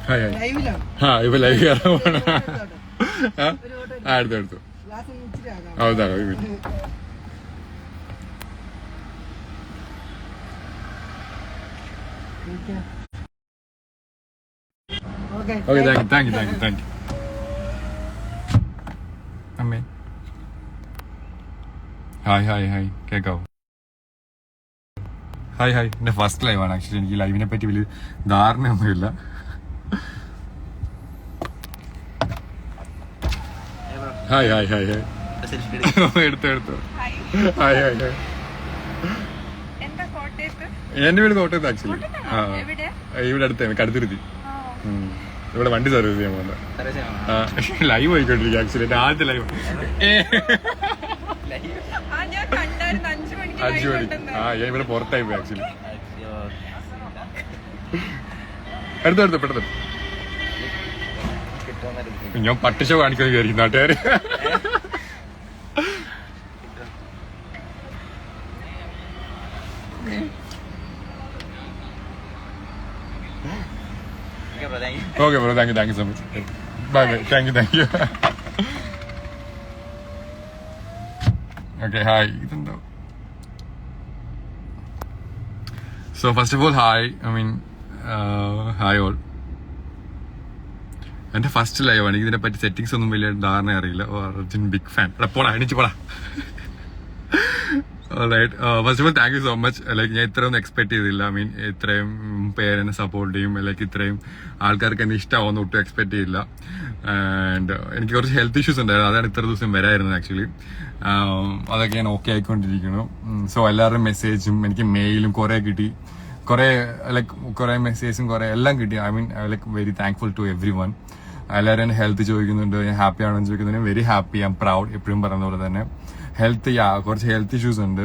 ഇപ്പൊ ലൈവ് കയറാൻ പോണ. എടുത്തു ಹೌದಾ? Okay thank U. അമ്മേ ഹായ് കേക്കാവോ? ഹായ് എന്റെ ഫസ്റ്റ് ലൈവാണ് ആക്ച്വലി. എനിക്ക് ലൈവിനെ പറ്റി വലിയ ധാരണയൊന്നുമില്ല. ഹായ് എടുത്തു. ഹായ് എന്റെ വീട് കോട്ടയത്ത് ആക്ച്വലി. ഇവിടെ അടുത്താണ്, കടുത്തുരുത്തി. ഇവിടെ വണ്ടി സർവീസ് ചെയ്യാൻ പോകുന്നത്. ലൈവ് പോയിക്കൊണ്ടിരിക്കും ആക്ച്വലി. എന്റെ ആദ്യത്തെ ലൈവ് 5 മണിക്ക്. ഞാൻ ഇവിടെ പുറത്തായി പോയി ആക്ച്വലി. എടുത്തു പെട്ടെന്ന്. ഞാൻ പട്ടിഷോ കാണിക്കാൻ വിചാരിക്കും നാട്ടുകാര്. Okay bro, thank you so much. Bye thank you. Okay hi. ഇതെന്തോ. So first of all hi, hi all. എന്റെ ഫസ്റ്റ് ലൈവാണ്. ഇതിനെ പറ്റി സെറ്റിംഗ്സ് ഒന്നും വലിയ ധാരണ അറിയില്ല. Arjun big fan. പോടാ എണീച്ച് പോടാ. First of all thank you so much. ഞാൻ ഇത്രയൊന്നും എക്സ്പെക്ട് ചെയ്തില്ല. ഇത്രയും പേരെന്നെ സപ്പോർട്ട് ചെയ്യും, ഇത്രയും ആൾക്കാർക്ക് എന്നെ ഇഷ്ടമാവുന്ന ഒട്ടും എക്സ്പെക്ട് ചെയ്തില്ല. ആൻഡ് എനിക്ക് കുറച്ച് ഹെൽത്ത് ഇഷ്യൂസ് ഉണ്ടായിരുന്നു. അതാണ് ഇത്ര ദിവസം വരായിരുന്നത് ആക്ച്വലി. അതൊക്കെ ഞാൻ ഓക്കെ ആയിക്കൊണ്ടിരിക്കുന്നു. സോ എല്ലാവരുടെയും മെസ്സേജും എനിക്ക് മെയിലും കുറെ കിട്ടി. കുറെ മെസ്സേജും കുറെ എല്ലാം കിട്ടി. Very thankful to everyone. എല്ലാവരും എന്നെ ഹെൽത്ത് ചോദിക്കുന്നുണ്ട്, ഞാൻ ഹാപ്പി ആണോ എന്ന് ചോദിക്കുന്നുണ്ട്. Very happy, I am proud. എപ്പോഴും പറയുന്ന പോലെ തന്നെ കുറച്ച് ഹെൽത്ത് ഇഷ്യൂസ് ഉണ്ട്.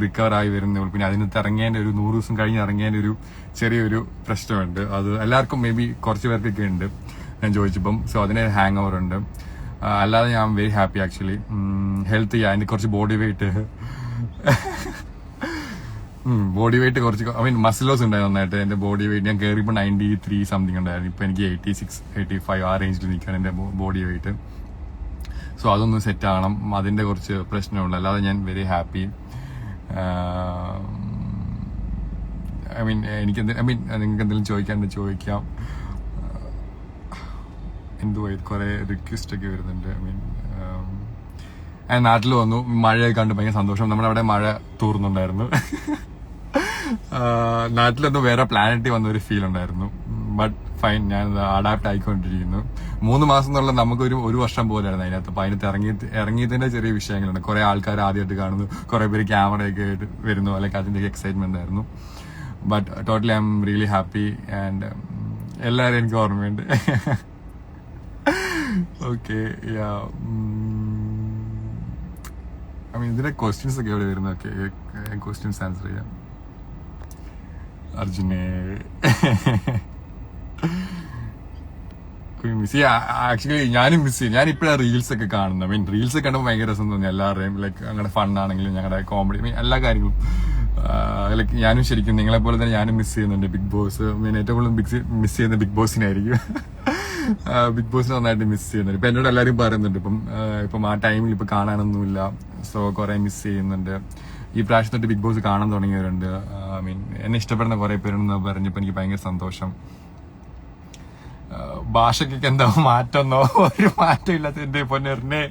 റിക്കവർ ആയി വരുന്ന, പിന്നെ അതിനകത്ത് ഇറങ്ങേണ്ട ഒരു 100 ദിവസം കഴിഞ്ഞ് ഇറങ്ങേണ്ട ഒരു ചെറിയൊരു പ്രശ്നമുണ്ട്. അത് എല്ലാവർക്കും മേ ബി കുറച്ച് പേർക്കൊക്കെ ഉണ്ട് ഞാൻ ചോദിച്ചപ്പം. സോ അതിന് ഹാങ് ഓവർ ഉണ്ട്. അല്ലാതെ ഞാൻ വെരി ഹാപ്പി ആക്ച്വലി. ഹെൽത്ത് അതിന്റെ കുറച്ച് ബോഡി വെയിറ്റ് കുറച്ച് മസിൽ ലോസ് ഉണ്ടായിരുന്നു നന്നായിട്ട്. എന്റെ ബോഡി വെയിറ്റ് ഞാൻ കയറിയപ്പോൾ 93 സംതിങ് ഉണ്ടായിരുന്നു. ഇപ്പൊ എനിക്ക് 86, 85 ആ റേഞ്ചിൽ നിൽക്കുകയാണ് എന്റെ ബോഡി വെയിറ്റ്. സോ അതൊന്ന് സെറ്റ് ആവണം. അതിന്റെ കുറച്ച് പ്രശ്നമുള്ളൂ. അല്ലാതെ ഞാൻ വെരി ഹാപ്പി. നിങ്ങൾക്ക് എന്തെങ്കിലും ചോദിക്കാം. എന്തുവായി കുറെ റിക്വസ്റ്റ് ഒക്കെ വരുന്നുണ്ട്. നാട്ടിൽ വന്നു, മഴയൊക്കെ കണ്ട് ഭയങ്കര സന്തോഷം. നമ്മുടെ അവിടെ മഴ തൂർന്നുണ്ടായിരുന്നു. നാട്ടിലൊന്ന് വേറെ പ്ലാനറ്റിൽ വന്ന ഒരു ഫീൽ ഉണ്ടായിരുന്നു. ബട്ട് ഫൈൻ, ഞാൻ അഡാപ്റ്റ് ആയിക്കൊണ്ടിരിക്കുന്നു. 3 മാസം എന്നുള്ള നമുക്കൊരു 1 വർഷം പോലെയായിരുന്നു അതിനകത്ത്. അപ്പൊ അതിനകത്ത് ഇറങ്ങിയതിന്റെ ചെറിയ വിഷയങ്ങളുണ്ട്. കുറെ ആൾക്കാർ ആദ്യമായിട്ട് കാണുന്നു, കുറെ പേര് ക്യാമറയൊക്കെ ആയിട്ട് വരുന്നു, അതിന്റെ എക്സൈറ്റ്മെന്റ് ആയിരുന്നു. But totally I am really happy. And എല്ലാവരും എനിക്ക് ഓർമ്മയുണ്ട്. ഓക്കെ ഇതിന്റെ ക്വസ്റ്റ്യൻസ് ഒക്കെ എവിടെ വരുന്നത്? ഓക്കെ, ക്വസ്റ്റ്യൻസ് ആൻസർ ചെയ്യാം. അർജുനെ മിസ് ചെയ്യാം. ആക്ച്വലി ഞാനും മിസ് ചെയ്യും. ഞാൻ ഇപ്പോഴാണ് റീൽസ് ഒക്കെ കാണുന്നത്. റീൽസ് ഒക്കെ കണ്ടപ്പോൾ ഭയങ്കര രസം തോന്നി. എല്ലാവരുടെയും ഞങ്ങളുടെ ഫണ്ണാണെങ്കിലും ഞങ്ങളുടെ കോമഡി എല്ലാ കാര്യങ്ങളും ഞാനും ശരിക്കും നിങ്ങളെ പോലെ തന്നെ ഞാനും മിസ് ചെയ്യുന്നുണ്ട് ബിഗ് ബോസ്. ഏറ്റവും കൂടുതൽ മിസ് ചെയ്യുന്ന ബിഗ് ബോസിനായിരിക്കും. ബിഗ് ബോസിനെ നന്നായിട്ട് മിസ് ചെയ്യുന്നുണ്ട്. ഇപ്പൊ എന്നോട് എല്ലാവരും പറയുന്നുണ്ട് ഇപ്പം ആ ടൈമിൽ ഇപ്പൊ കാണാനൊന്നുമില്ല. സോ കുറെ മിസ് ചെയ്യുന്നുണ്ട്. ഈ പ്രാവശ്യം തൊട്ട് ബിഗ് ബോസ് കാണാൻ തുടങ്ങിയവരുണ്ട്. എന്നെ ഇഷ്ടപ്പെടുന്ന കുറെ പേരുണ്ടെന്ന് പറഞ്ഞപ്പോ എനിക്ക് ഭയങ്കര സന്തോഷം. ഭാഷക്കൊക്കെ എന്താ മാറ്റമെന്നോ? ഒരു മാറ്റം ഇല്ലാത്ത എന്റെ പൊന്നറിനെ.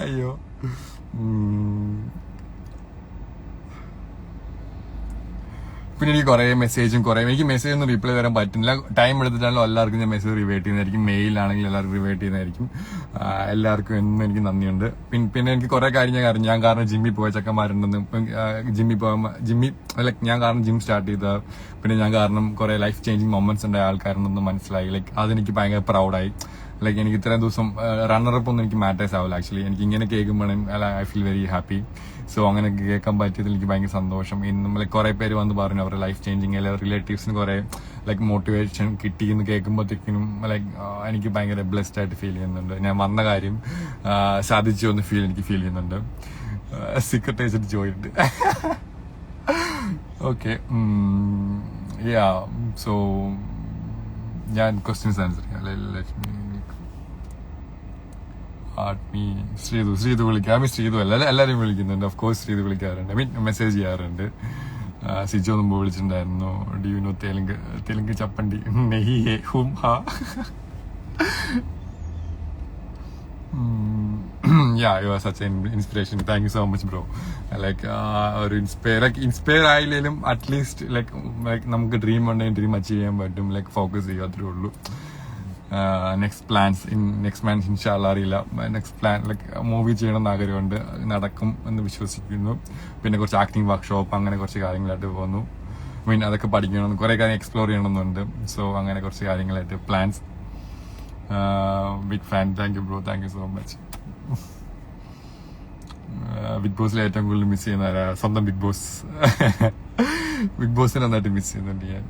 അയ്യോ. പിന്നെ എനിക്ക് കുറെ മെസ്സേജും എനിക്ക് മെസ്സേജ് ഒന്നും റിപ്ലൈ തരാൻ പറ്റുന്നില്ല. ടൈം എടുത്തിട്ടാണല്ലോ എല്ലാവർക്കും ഞാൻ മെസ്സേജ് റിവേറ്റ് ചെയ്യുന്നതായിരിക്കും. മെയിലാണെങ്കിൽ എല്ലാവർക്കും റിവേറ്റ് ചെയ്യുന്നതായിരിക്കും. എല്ലാവർക്കും എന്നും എനിക്ക് നന്ദിയുണ്ട്. പിന്നെ എനിക്ക് കുറെ കാര്യം ഞാൻ കാരണം ജിമ്മിൽ പോയ ചെക്കന്മാരുണ്ടെന്ന്. ഞാൻ കാരണം ജിം സ്റ്റാർട്ട് ചെയ്ത, പിന്നെ ഞാൻ കാരണം കുറെ ലൈഫ് ചേഞ്ചിങ് മൊമെന്റ്സ് ഉണ്ടായ ആൾക്കാരുണ്ടെന്ന് മനസ്സിലായി. അതെനിക്ക് ഭയങ്കര പ്രൗഡായി. എനിക്ക് ഇത്രയും ദിവസം റണ്ണറപ്പ് ഒന്നും എനിക്ക് മാറ്റേഴ്സ് ആവില്ല ആക്ച്വലി. എനിക്ക് ഇങ്ങനെ കേൾക്കുമ്പോഴും I feel very happy. So അങ്ങനെ കേൾക്കാൻ പറ്റിയതിൽ എനിക്ക് ഭയങ്കര സന്തോഷം. ഇന്ന് കുറെ പേര് വന്ന് പറഞ്ഞു അവരുടെ ലൈഫ് ചേഞ്ചിങ് റിലേറ്റീവ്സിന് കുറെ മോട്ടിവേഷൻ കിട്ടി എന്ന് കേൾക്കുമ്പോഴത്തേക്കിനും എനിക്ക് ഭയങ്കര ബ്ലെസ്ഡ് ആയിട്ട് ഫീൽ ചെയ്യുന്നുണ്ട്. ഞാൻ വന്ന കാര്യം സാധിച്ചു എന്ന് എനിക്ക് ഫീൽ ചെയ്യുന്നുണ്ട്. Secret agent joint. Okay. So ഞാൻ ക്വസ്റ്റ്യൻസ് ആൻസർ ചെയ്യാം. ആത്മി ശ്രീതു വിളിക്കാം. ശ്രീതു എല്ലാവരും വിളിക്കുന്നുണ്ട്. ഓഫ് കോഴ്സ് ശ്രീതു വിളിക്കാറുണ്ട്. ഐ മീൻ മെസ്സേജ് ചെയ്യാറുണ്ട്. സിജോ മുമ്പ് വിളിച്ചിട്ടുണ്ടായിരുന്നു. ഡു യു നോ തെലുങ്ക് ചപ്പണ്ടി നെഹി ഹും ഹാ. Yeah, you are such an inspiration. Thank you so much, bro. ഒരു ഇൻസ്പയർ ആയില്ലേലും അറ്റ്ലീസ്റ്റ് നമുക്ക് ഡ്രീം ഉണ്ടെങ്കിൽ ഡ്രീം അച്ചീവ് ചെയ്യാൻ പറ്റും. ഫോക്കസ് ചെയ്യുക, അത്രേ ഉള്ളൂ. നെക്സ്റ്റ് മന്ത് ഇൻഷാല്ലാ അറിയില്ല. നെക്സ്റ്റ് പ്ലാൻ മൂവി ചെയ്യണമെന്ന് ആഗ്രഹമുണ്ട്. നടക്കും എന്ന് വിശ്വസിക്കുന്നു. പിന്നെ കുറച്ച് ആക്ടിങ് വർക്ക്ഷോപ്പ് അങ്ങനെ കുറച്ച് കാര്യങ്ങളായിട്ട് പോകുന്നു. അതൊക്കെ പഠിക്കണം, കുറെ കാര്യം എക്സ്പ്ലോർ ചെയ്യണമെന്നുണ്ട്. സോ അങ്ങനെ കുറച്ച് കാര്യങ്ങളായിട്ട് plans. Big fan. Thank you bro, thank you so much. Big ബോസിൽ ഏറ്റവും കൂടുതൽ മിസ് ചെയ്യുന്ന സ്വന്തം ബിഗ് ബോസ്. ബിഗ് ബോസിനെ നന്നായിട്ട് മിസ് ചെയ്യുന്നുണ്ട് ഞാൻ.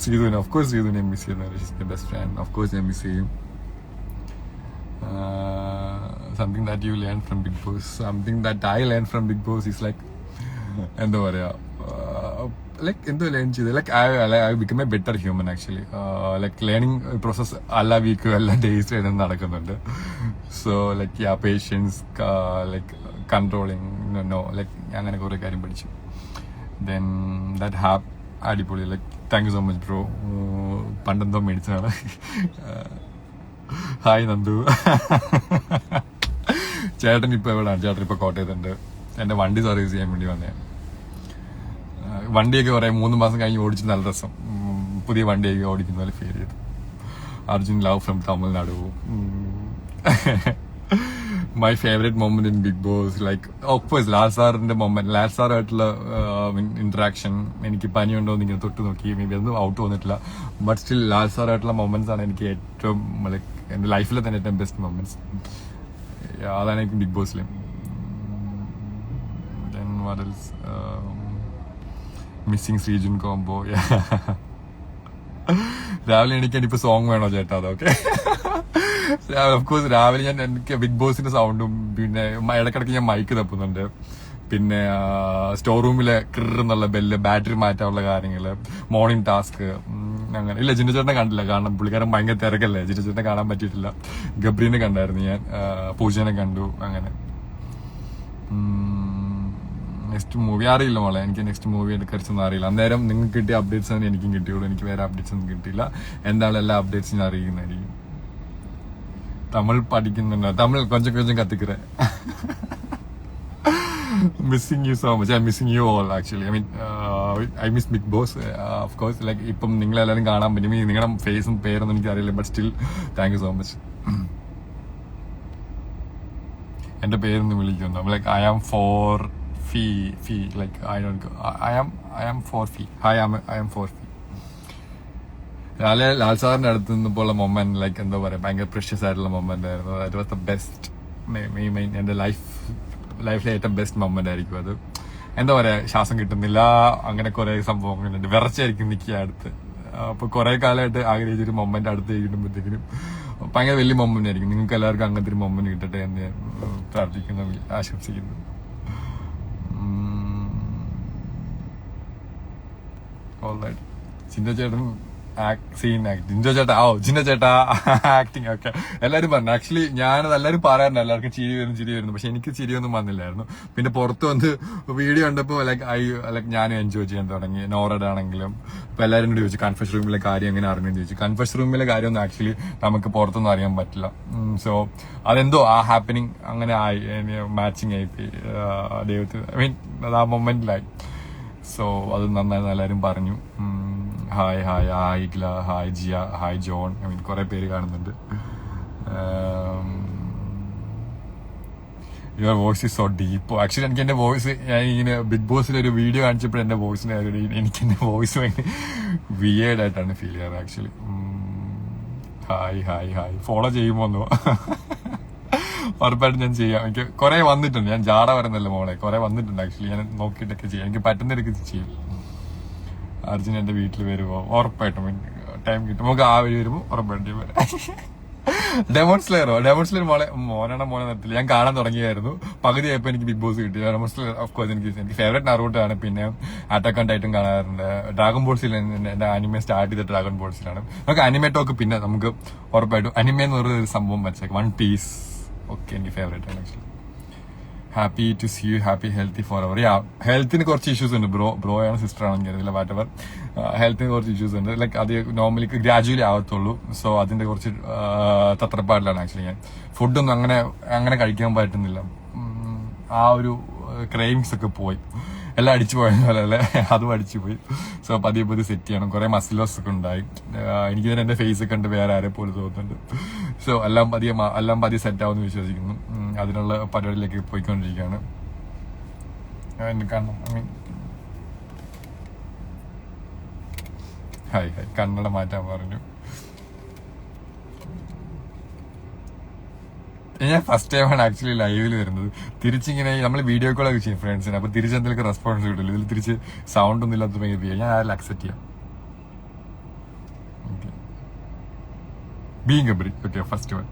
ശ്രീധുവിനെ ഓഫ് കോഴ്സ് ശ്രീധുവിനെ മിസ് ചെയ്യുന്നുണ്ട്. ബെസ്റ്റ് ഫ്രണ്ട് ഓഫ് കോഴ്സ് ഞാൻ മിസ് ചെയ്യും. Something that you learn from big boss, something that I learn from big boss is എന്താ പറയാ, എന്തോ ലേൺ ചെയ്ത് I become a better human actually. Learning process എല്ലാ വീക്കും എല്ലാ ഡേയ്സും നടക്കുന്നുണ്ട്. സോ പേഷ്യൻസ്, കൺട്രോളിങ്, അങ്ങനെ കുറെ കാര്യം പഠിച്ചു. ദെൻ ദാറ്റ് ഹാപ്പ് അടിപൊളി. Thank you so much bro. പണ്ടെന്തോ മേടിച്ചതാണ്. ഹായ് നന്ദു. ചേട്ടൻ ഇപ്പൊ എവിടെയാണ്? ചേട്ടൻ ഇപ്പൊ കോട്ടയത്തുണ്ട്. എന്റെ വണ്ടി സർവീസ് ചെയ്യാൻ വേണ്ടി വന്നേ. വണ്ടിയൊക്കെ കുറെ 3 മാസം കഴിഞ്ഞ് ഓടിച്ച് നല്ല രസം. പുതിയ വണ്ടിയൊക്കെ ഓടിക്കുന്ന പോലെ ഫീൽ ചെയ്തു. Arjun love from Tamil Nadu. My favourite moment in Big Boss of course ലാൽസാറിന്റെ മൊമെന്റ്, ലാൽസാറായിട്ടുള്ള ഇന്ററാക്ഷൻ. എനിക്ക് പനിയുണ്ടോ എന്ന് ഇങ്ങനെ തൊട്ട് നോക്കി. മേ ബി ഒന്നും ഔട്ട് വന്നിട്ടില്ല. ബട്ട് സ്റ്റിൽ ലാൽസാറായിട്ടുള്ള മൊമെന്റ്സ് ആണ് എനിക്ക് ഏറ്റവും എന്റെ ലൈഫിലെ തന്നെ ഏറ്റവും ബെസ്റ്റ് മൊമെന്റ്സ്. അതാണ് എനിക്ക് ബിഗ് ബോസിലെ. Missing Sreejun combo. രാവിലെ എണീക്കാൻ ഇപ്പൊ സോങ് വേണോ ചേട്ടാ? അതൊക്കെ ഓഫ്കോഴ്സ് രാവിലെ ഞാൻ എനിക്ക് ബിഗ് ബോസിന്റെ സൗണ്ടും പിന്നെ ഇടക്കിടക്ക് ഞാൻ മൈക്ക് തപ്പുന്നുണ്ട്. പിന്നെ സ്റ്റോർ റൂമിലെ എന്നുള്ള ബെല്ല്, ബാറ്ററി മാറ്റാനുള്ള കാര്യങ്ങള്, മോർണിംഗ് ടാസ്ക് അങ്ങനെ. ഇല്ല, ജിന്നു ചേട്ടനെ കണ്ടില്ല, കാരണം പുള്ളിക്കാരൻ ഭയങ്കര തിരക്കല്ലേ. ജിന്നു ചേട്ടനെ കാണാൻ പറ്റിയിട്ടില്ല. ഗബ്രീനെ കണ്ടായിരുന്നു ഞാൻ, പൂജനെ കണ്ടു. അങ്ങനെ നെക്സ്റ്റ് മൂവി അറിയില്ല മോളെ, എനിക്ക് നെക്സ്റ്റ് മൂവി എടുക്കറിച്ചൊന്നും അറിയില്ല. അന്നേരം നിങ്ങൾക്ക് കിട്ടിയ അപ്ഡേറ്റ്സ് ആണ് എനിക്കും കിട്ടിയുള്ളൂ. എനിക്ക് വേറെ അപ്ഡേറ്റ്സ് ഒന്നും കിട്ടിയില്ല. എന്താണ് എല്ലാ അപ്ഡേറ്റ്സും അറിയുന്നതായിരിക്കും. തമിഴ് പഠിക്കുന്നുണ്ടോ? തമിഴ് കൊഞ്ചം കൊഞ്ചം കത്തിக்கிறேன். Missing you so much. I'm missing you all actually. I mean, I miss Big Boss. Of course, ഇപ്പം നിങ്ങളെല്ലാവരും കാണാൻ പറ്റും. നിങ്ങളുടെ ഫേസും പേരൊന്നും എനിക്ക് അറിയില്ല. But still thank you so much. എന്റെ പേരൊന്നും വിളിക്കുന്നു. I am for fee. I don't go. I am for fee. Hi, I am for fee. Lal സാറിന്റെ അടുത്ത് നിന്നപ്പോൾ മൊമെന്റ് എന്താ പറയാ, ഭയങ്കര പ്രഷ്യസ് ആയിട്ടുള്ള മൊമെന്റ് ആയിരുന്നു. That was the best. എന്റെ ലൈഫിലെ ഏറ്റവും ബെസ്റ്റ് മൊമെന്റ് ആയിരിക്കും അത്. എന്താ പറയാ, ശ്വാസം കിട്ടുന്നില്ല, അങ്ങനെ കുറെ സംഭവങ്ങളുണ്ട്. വിറച്ചായിരിക്കും നിൽക്കുക അടുത്ത്. അപ്പൊ കുറെ കാലമായിട്ട് ആഗ്രഹിച്ചൊരു മൊമെന്റ് അടുത്ത് കിട്ടുമ്പോഴത്തേക്കിനും ഭയങ്കര വലിയ മൊമെന്റ് ആയിരിക്കും. നിങ്ങൾക്ക് എല്ലാവർക്കും അങ്ങനത്തെ ഒരു മൊമെന്റ് കിട്ടട്ടെ എന്ന് ഞാൻ പ്രാർത്ഥിക്കുന്നു, ആശംസിക്കുന്നു. ചിന്ത ചേട്ടൻ ജിൻജോ ചേട്ടാ ആക്ടിങ് ഒക്കെ എല്ലാരും പറഞ്ഞു. ആക്ച്വലി ഞാനത് എല്ലാവരും പറയാറുണ്ട്, എല്ലാവർക്കും ചിരി വരുന്നു. പക്ഷെ എനിക്ക് ചിരിയൊന്നും വന്നില്ലായിരുന്നു. പിന്നെ പുറത്ത് വന്ന് വീഡിയോ കണ്ടപ്പോ ഞാനും എൻജോയ് ചെയ്യാൻ തുടങ്ങി. നോറഡ് ആണെങ്കിലും ഇപ്പൊ എല്ലാവരും കൂടി ചോദിച്ചു കൺഫസ് റൂമിലെ കാര്യം എങ്ങനെ അറിഞ്ഞെന്ന് ചോദിച്ചു. കൺഫസ് റൂമിലെ കാര്യമൊന്നും ആക്ച്വലി നമുക്ക് പുറത്തൊന്നും അറിയാൻ പറ്റില്ല. സോ അതെന്തോ ആ ഹാപ്പനിങ് അങ്ങനെ ആയി, മാച്ചിങ് ആയി ദൈവത്തിന്. ഐ മീൻ അത് ആ മൊമെന്റിലായി. സോ അത് നന്നായിരുന്നു, എല്ലാവരും പറഞ്ഞു. ഹായ് ഇഗ്ല, hi Jiya, hi John. I mean കുറെ പേര് കാണുന്നുണ്ട്. Your voice is so deep. Actually എനിക്ക് എന്റെ വോയിസ്, ഞാൻ ഇങ്ങനെ ബിഗ് ബോസിൽ ഒരു വീഡിയോ കാണിച്ചപ്പോൾ എന്റെ വോയിസിന് എനിക്ക് എന്റെ വോയിസ് ഭയങ്കര വിയേർഡ് ആയിട്ടാണ് ഫീൽ ചെയ്യാറ് ആക്ച്വലി. Hi follow ചെയ്യുമോന്നോ? ഉറപ്പായിട്ടും ഞാൻ ചെയ്യാം. എനിക്ക് കുറെ വന്നിട്ടുണ്ട്. ഞാൻ ജാട വരുന്നല്ലോ മോളെ, കുറെ വന്നിട്ടുണ്ട് ആക്ച്വലി. ഞാൻ നോക്കിയിട്ടൊക്കെ ചെയ്യാം, എനിക്ക് പറ്റുന്നവരൊക്കെ ചെയ്യും. അർജുൻ എന്റെ വീട്ടിൽ വരുമോ? ഉറപ്പായിട്ടും ടൈം കിട്ടും. നമുക്ക് ആ വഴി വരുമ്പോ ഉറപ്പായിട്ടും വരാം. ഡെമോൺസ്ലെയർ മോനെ നിർത്തില്ല. ഞാൻ കാണാൻ തുടങ്ങിയായിരുന്നു. പകുതി ആയപ്പോ എനിക്ക് ബിഗ് ബോസ് കിട്ടി. ഡെമോൺസ്ലെയർ ഓഫ് കോഴ്സ് എനിക്ക് ഫേവറേറ്റ് നറൂട്ടോ ആണ്. പിന്നെ അറ്റാക്ക് ഓൺ ടൈറ്റൻ കാണാറുണ്ട്. ഡ്രാഗൺ ബോൾസിൽ എന്റെ അനിമെ സ്റ്റാർട്ട് ചെയ്ത ഡ്രാഗൺ ബോൾസിലാണ്. നമുക്ക് അനിമേ ടോക്ക് പിന്നെ നമുക്ക് ഉറപ്പായിട്ടും അനിമേ എന്ന് പറയുന്ന ഒരു സംഭവം മനസ്സിലാക്കി. വൺ പീസ് ഓക്കെ എനിക്ക് ഫേവറേറ്റ് ആണ് actually. Happy to see you, happy healthy forever. ഹെൽത്തിന് കുറച്ച് ഇഷ്യൂസ് ഉണ്ട്. ബ്രോ ആണ് സിസ്റ്റർ ആണെന്ന് അറിയില്ല. വാട്ട് എവർ, ഹെൽത്തിന് കുറച്ച് ഇഷ്യൂസ് ഉണ്ട്. ലൈക്ക് അത് നോർമലി ഗ്രാജുവലി ആവത്തുള്ളൂ. സോ അതിന്റെ കുറച്ച് തത്രപ്പാടിലാണ് ആക്ച്വലി. ഞാൻ ഫുഡൊന്നും അങ്ങനെ കഴിക്കാൻ പറ്റുന്നില്ല. ആ ഒരു ക്രേവിങ്സ് ഒക്കെ പോയി. എല്ലാം അടിച്ചു പോയ പോലെ അല്ലേ, അതും അടിച്ചു പോയി. സോ പതിയെ സെറ്റ് ചെയ്യണം. കുറെ മസിൽ ലോസ് ഒക്കെ ഉണ്ടായി. എനിക്ക് തന്നെ എന്റെ ഫേസ് ഒക്കെ ഉണ്ട്, വേറെ ആരെ പോലെ തോന്നുന്നുണ്ട്. സോ എല്ലാം പതിയെ സെറ്റ് ആവുമെന്ന് വിശ്വസിക്കുന്നു. അതിനുള്ള പരിപാടിയിലേക്ക് പോയിക്കൊണ്ടിരിക്കുകയാണ്. ഹായ് കണ്ണട മാറ്റാൻ പറഞ്ഞു. ഞാൻ ഫസ്റ്റ് ടൈമാണ് ആക്ച്വലി ലൈവിൽ വരുന്നത്. തിരിച്ചിങ്ങനെ നമ്മൾ വീഡിയോ കോളൊക്കെ ചെയ്യും ഫ്രണ്ട്സിന്. അപ്പൊ തിരിച്ചെന്തെങ്കിലും റെസ്പോൺസ് കിട്ടില്ല. ഇതിൽ തിരിച്ച് സൗണ്ട് ഒന്നും ഇല്ലാത്ത ചെയ്യാം. ഞാൻ ആരെല്ലാം അക്സെപ്റ്റ് ചെയ്യാം. Being A brick. Okay, first one.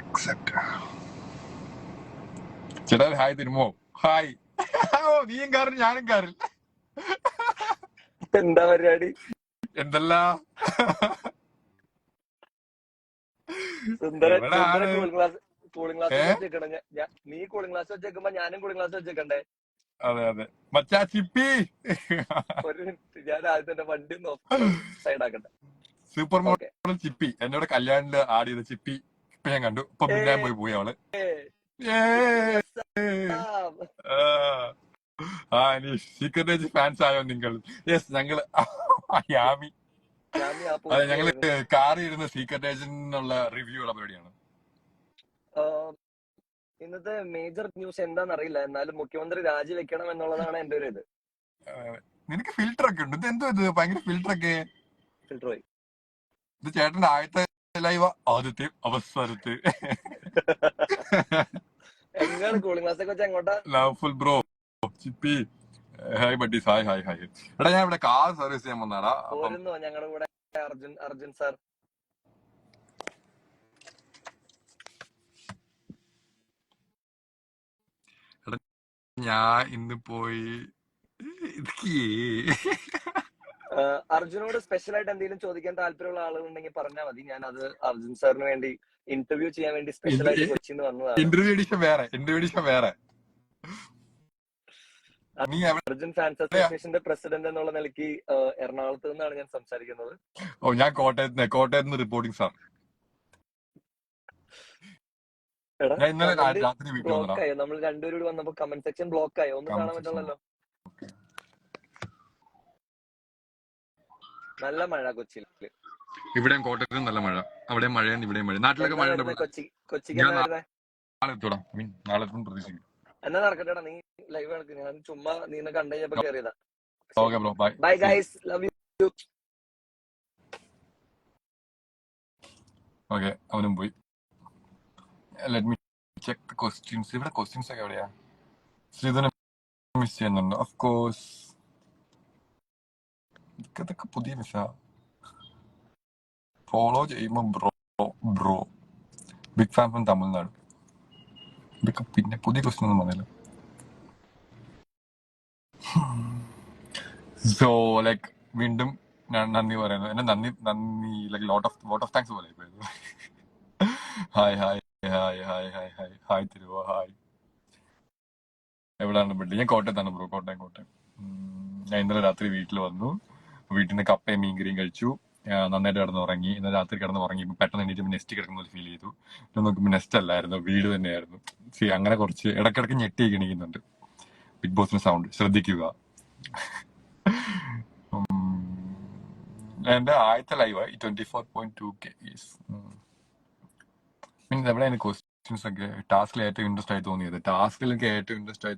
Accept. ചേട്ടാ ഹായ് തരുമോ? ഹായ്. നീയും കാറിൽ ഞാനും കാറിൽ. എന്താ പരിപാടി? എന്തല്ല സുന്ദര എവിടാണ്? കൂളിംഗ് ഗ്ലാസ് വെച്ചേക്കണം. നീ കൂളിംഗ് ഗ്ലാസ് വെച്ചേക്കുമ്പോ ഞാനും കൂളിംഗ് ഗ്ലാസ് വെച്ചേക്കണ്ടേ? അതെ മച്ചാ ചിപ്പി. ഒരു മിനിറ്റ്, ഞാൻ ആദ്യം തന്നെ വണ്ടി ഒന്ന് സൈഡ് ആക്കട്ടെ. സൂപ്പർ മോഡൽ ചിപ്പി എന്നോട് കല്യാണില് ആഡ് ചെയ്ത ചിപ്പി ഇപ്പൊ ഞാൻ കണ്ടു. ഇപ്പൊ പിന്നെ പോയി അവള്. സീക്രട്ട് ഫാൻസ് ആയോ നിങ്ങൾ? യെസ്, ഞങ്ങള് യാമി. അതെ, ഞങ്ങള് കാറിൽ ഇരുന്ന് സീക്രട്ട് ഏജന്റിനുള്ള റിവ്യൂ ഉള്ള പരിപാടിയാണ്. ഇന്നത്തെ മേജർ ന്യൂസ് എന്താണെന്ന് അറിയില്ല. എന്നാലും മുഖ്യമന്ത്രി രാജിവെക്കണം എന്നുള്ളതാണ് എന്റെ ഒരു ഇത്. നിനക്ക് ഫിൽറ്റർ ഒക്കെ ഉണ്ട്. ഇത് എന്തോ ഇത് ഭയങ്കര ഫിൽറ്റർ ഒക്കെ. ഫിൽറ്റർ പോയി. ഇത് ചേട്ടന്റെ ആദ്യത്തെ ലൈവ്, ആദ്യത്തെ അവസാനത്തെ. എങ്ങാണ് കൂളിംഗ് ഗ്ലാസ് ഒക്കെ വെച്ചാൽ എങ്ങോട്ടാ? Loveful bro Chippi. Hi buddies. Hi. എടാ ഞാൻ ഇവിടെ കാർ സർവീസ് ചെയ്യാൻ വന്നാടാ. പോരുന്നോ ഞങ്ങളുടെ കൂടെ അർജുൻ സാർ? ഞാൻ ഇന്ന് പോയി. അർജുനോട് സ്പെഷ്യൽ ആയിട്ട് എന്തെങ്കിലും ചോദിക്കാൻ താല്പര്യമുള്ള ആളുകളുണ്ടെങ്കിൽ പറഞ്ഞാൽ മതി. ഞാൻ അത് അർജുൻ സാറിന് വേണ്ടി ഇന്റർവ്യൂ ചെയ്യാൻ വേണ്ടി സ്പെഷ്യൽ ആയിട്ട് കൊച്ചിന്ന് വന്നതാണ്. ഇന്റർവ്യൂ എഡിഷൻ വേറെ. അർജുൻ ഫാൻസ് അസോസിയേഷന്റെ പ്രസിഡന്റ് എന്നുള്ള നിലയ്ക്ക് എറണാകുളത്ത് നിന്നാണ് ഞാൻ സംസാരിക്കുന്നത്. ഞാൻ കോട്ടയത്ത് റിപ്പോർട്ടിംഗ് സാർ. ബ്ലോക്ക് ആയോ? നമ്മൾ രണ്ടുപേരും കൂടി വന്നപ്പോ കമന്റ് സെക്ഷൻ ബ്ലോക്ക് ആയോ? ഒന്നും കാണാൻ പറ്റുള്ളല്ലോ. നല്ല മഴ കൊച്ചിയിൽ. ഇവിടെ കോട്ടയത്തും നല്ല മഴ. അവിടെ മഴയാണ്, ഇവിടെ മഴ. നാട്ടിലൊക്കെ മഴ. കൊച്ചിക്ക് നാളെ പ്രതീക്ഷിക്കും. എന്നാ നടക്കട്ടെടാ, നീ ലൈവ് നടക്കും. ഞാൻ ചുമ്മാ നീ കണ്ടു കഴിഞ്ഞപ്പോ കയറിയതാ. Okay bro, bye. Bye guys, love you. Okay, അവനും പോയി. Let me check the questions. ഇവിടെ ക്വസ്റ്റ്യൻസ് ഒക്കെ എവിടെയാ? ശ്രീധരൻ മിസ് ചെയ്യുന്നുണ്ട് ഓഫ് കോഴ്സ്. ഇതൊക്കെ പുതിയ മിസ്സാ. ഫോളോ ചെയ്യുമ്പോ bro big fan from Tamil Nadu. ഇതൊക്കെ പിന്നെ പുതിയ ക്വസ്റ്റ്യൻ ഒന്നും വന്നില്ല. സോ ലൈക്ക് വീണ്ടും ഞാൻ നന്ദി പറയുന്നു. എന്നെ നന്ദി ലൈക്ക് ലോട്ട് ഓഫ് താങ്ക്സ് പോലെ. ഹായ് തിരുവോ. ഹായ്. എവിടെയാണ് ബിൽഡിംഗ്? ഞാൻ കോട്ടയത്താണ് ബ്രോ. കോട്ടയം. ഞാൻ ഇന്നലെ രാത്രി വീട്ടിൽ വന്നു. വീട്ടിൽ നിന്ന് കപ്പയും മീൻകറിയും കഴിച്ചു. നന്നായിട്ട് കിടന്ന് ഉറങ്ങി. ഇന്നലെ രാത്രി കിടന്ന് ഉറങ്ങി. പെട്ടെന്ന് എണീറ്റ് നെസ്റ്റ് കിടക്കുന്ന പോലെ ഫീൽ ചെയ്തു. നോക്കുമ്പോൾ നെസ്റ്റ് അല്ലായിരുന്നു, വീട് തന്നെയായിരുന്നു. അങ്ങനെ കുറച്ച് ഇടയ്ക്കിടയ്ക്ക് ഞെട്ടി എണീക്കുന്നുണ്ട്. ബിഗ് ബോസിന്റെ സൗണ്ട് ശ്രദ്ധിക്കുക. എന്റെ ആദ്യത്തെ ലൈവ് 24.2K. പിന്നെ എവിടെയാണ് ക്വസ്റ്റ്യൻസ് ഒക്കെ? ടാസ്കിൽ ഏറ്റവും ഇൻട്രസ്റ്റ് ആയി